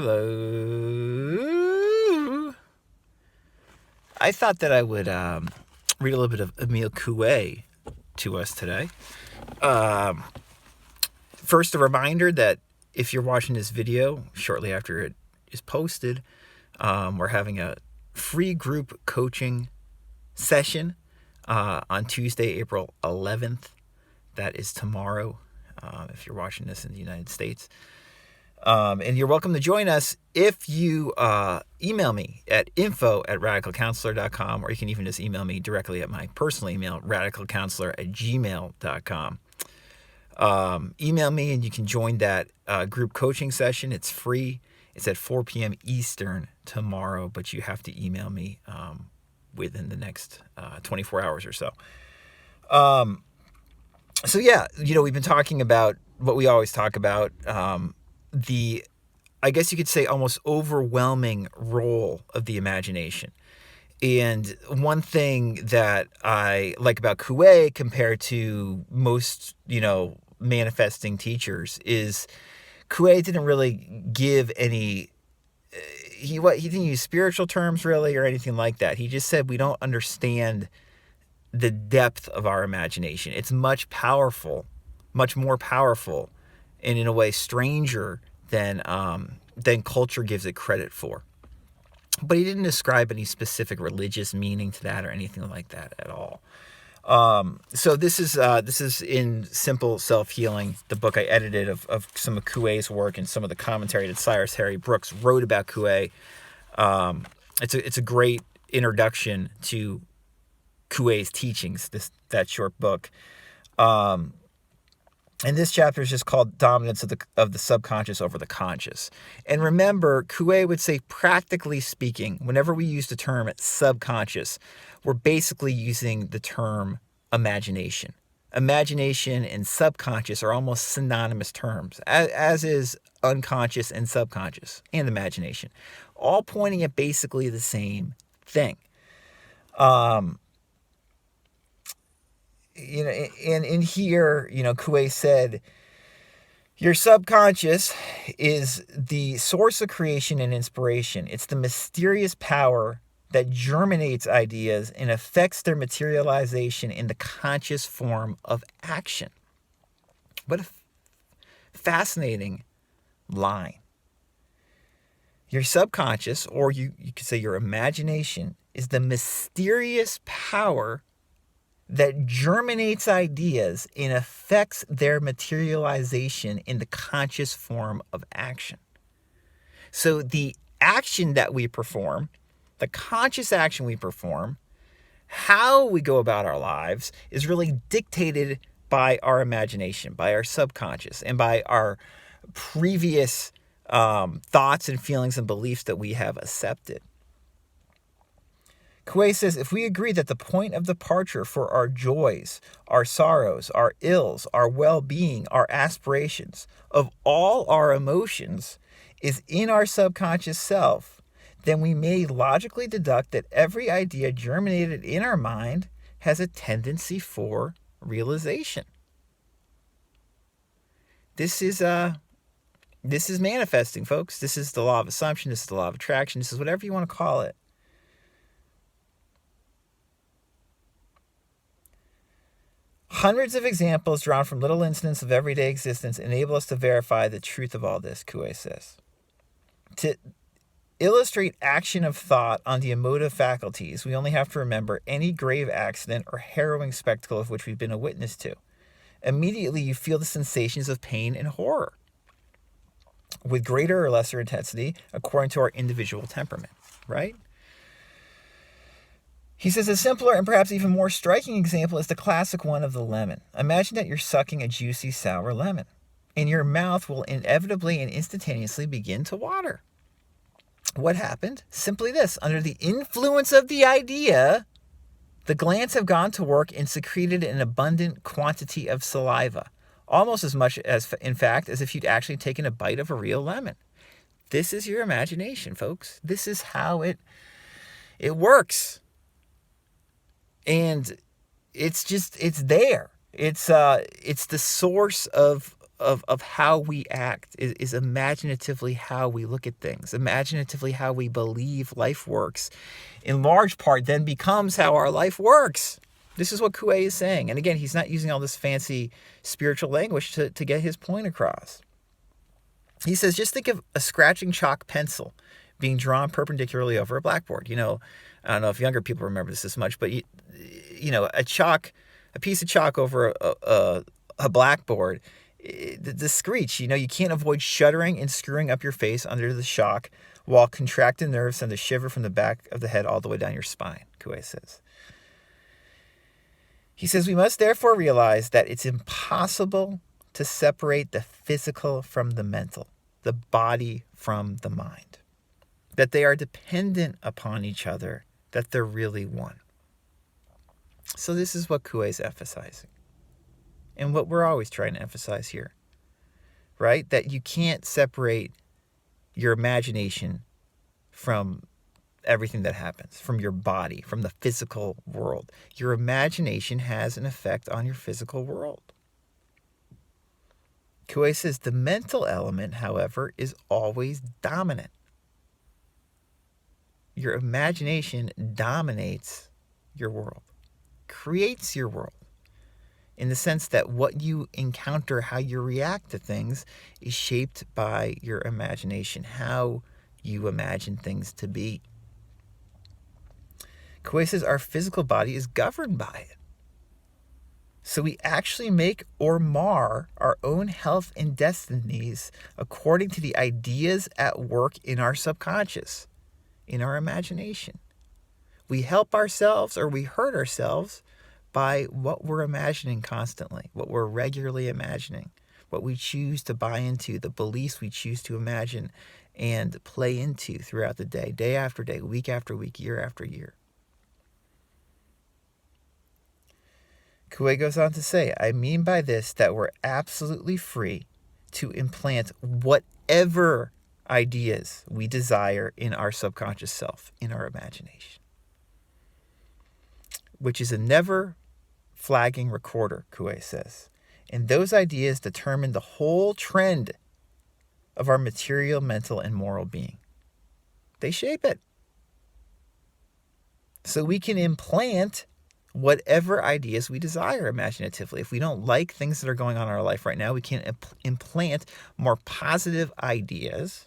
Hello. I thought that I would read a little bit of Émile Coué to us today. First, a reminder that if you're watching this video shortly after it is posted, we're having a free group coaching session on Tuesday, April 11th. That is tomorrow, if you're watching this in the United States. And you're welcome to join us if you email me at info@radicalcounselor.com, or you can even just email me directly at my personal email, radicalcounselor@gmail.com. Email me and you can join that group coaching session. It's free. It's at 4 p.m. Eastern tomorrow, but you have to email me within the next 24 hours or so. So yeah, we've been talking about what we always talk about, I guess you could say, almost overwhelming role of the imagination. And one thing that I like about Coué compared to most, manifesting teachers is Coué didn't really give any, he didn't use spiritual terms really or anything like that. He just said we don't understand the depth of our imagination. It's much more powerful, and in a way stranger than culture gives it credit for. But he didn't ascribe any specific religious meaning to that or anything like that at all. So this is in Simple Self-Healing, the book I edited of some of Coué's work and some of the commentary that Cyrus Harry Brooks wrote about Coué. It's a great introduction to Coué's teachings, that short book. And this chapter is just called Dominance of the Subconscious over the Conscious. And remember, Coué would say, practically speaking, whenever we use the term subconscious, we're basically using the term imagination. Imagination and subconscious are almost synonymous terms, as is unconscious and subconscious and imagination, all pointing at basically the same thing. And in here, Coué said, your subconscious is the source of creation and inspiration. It's the mysterious power that germinates ideas and affects their materialization in the conscious form of action. What a fascinating line. Your subconscious, or you could say your imagination, is the mysterious power that germinates ideas and affects their materialization in the conscious form of action. So the action that we perform, the conscious action we perform, how we go about our lives, is really dictated by our imagination, by our subconscious, and by our previous thoughts and feelings and beliefs that we have accepted. Coué says, if we agree that the point of departure for our joys, our sorrows, our ills, our well-being, our aspirations, of all our emotions, is in our subconscious self, then we may logically deduct that every idea germinated in our mind has a tendency for realization. This is manifesting, folks. This is the law of assumption. This is the law of attraction. This is whatever you want to call it. Hundreds of examples drawn from little incidents of everyday existence enable us to verify the truth of all this, Coué says. To illustrate action of thought on the emotive faculties, we only have to remember any grave accident or harrowing spectacle of which we've been a witness to. Immediately, you feel the sensations of pain and horror, with greater or lesser intensity according to our individual temperament, right? He says a simpler and perhaps even more striking example is the classic one of the lemon. Imagine that you're sucking a juicy, sour lemon, and your mouth will inevitably and instantaneously begin to water. What happened? Simply this. Under the influence of the idea, the glands have gone to work and secreted an abundant quantity of saliva, almost as much as, in fact, as if you'd actually taken a bite of a real lemon. This is your imagination, folks. This is how it works. And it's there. It's the source of of how we act is imaginatively how we look at things, imaginatively how we believe life works, in large part then becomes how our life works. This is what Coué is saying. And again, he's not using all this fancy spiritual language to get his point across. He says, just think of a scratching chalk pencil being drawn perpendicularly over a blackboard. I don't know if younger people remember this as much, but a piece of chalk over a blackboard, the screech, you can't avoid shuddering and screwing up your face under the shock, while contracted nerves send a shiver from the back of the head all the way down your spine, Coué says. He says, we must therefore realize that it's impossible to separate the physical from the mental, the body from the mind, that they are dependent upon each other, that they're really one. So this is what Coué is emphasizing, and what we're always trying to emphasize here, right? That you can't separate your imagination from everything that happens, from your body, from the physical world. Your imagination has an effect on your physical world. Coué says the mental element, however, is always dominant. Your imagination dominates your world, creates your world, in the sense that what you encounter, how you react to things, is shaped by your imagination, how you imagine things to be. Coué says our physical body is governed by it. So we actually make or mar our own health and destinies according to the ideas at work in our subconscious, in our imagination. We help ourselves or we hurt ourselves by what we're imagining constantly, what we're regularly imagining, what we choose to buy into, the beliefs we choose to imagine and play into throughout the day after day, week after week, year after year. Coué goes on to say, I mean by this that we're absolutely free to implant whatever ideas we desire in our subconscious self, in our imagination, which is a never flagging recorder, Coué says. And those ideas determine the whole trend of our material, mental, and moral being. They shape it. So we can implant whatever ideas we desire imaginatively. If we don't like things that are going on in our life right now, we can implant more positive ideas.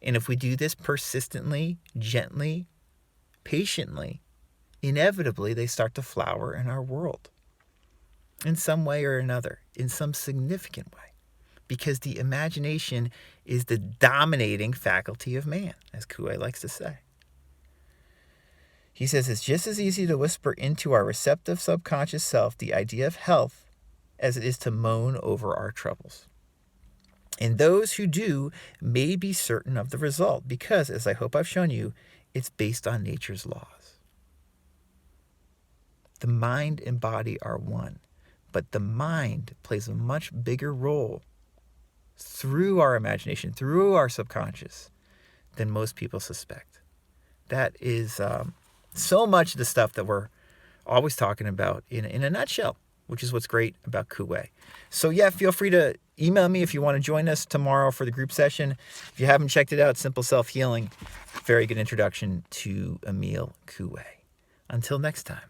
And if we do this persistently, gently, patiently, inevitably they start to flower in our world in some way or another, in some significant way, because the imagination is the dominating faculty of man, as Coué likes to say. He says it's just as easy to whisper into our receptive subconscious self the idea of health as it is to moan over our troubles. And those who do may be certain of the result because, as I hope I've shown you, it's based on nature's laws. The mind and body are one, but the mind plays a much bigger role through our imagination, through our subconscious, than most people suspect. That is so much of the stuff that we're always talking about in a nutshell, which is what's great about Coué. So yeah, feel free to email me if you want to join us tomorrow for the group session. If you haven't checked it out, Simple Self-Healing, very good introduction to Émile Coué. Until next time.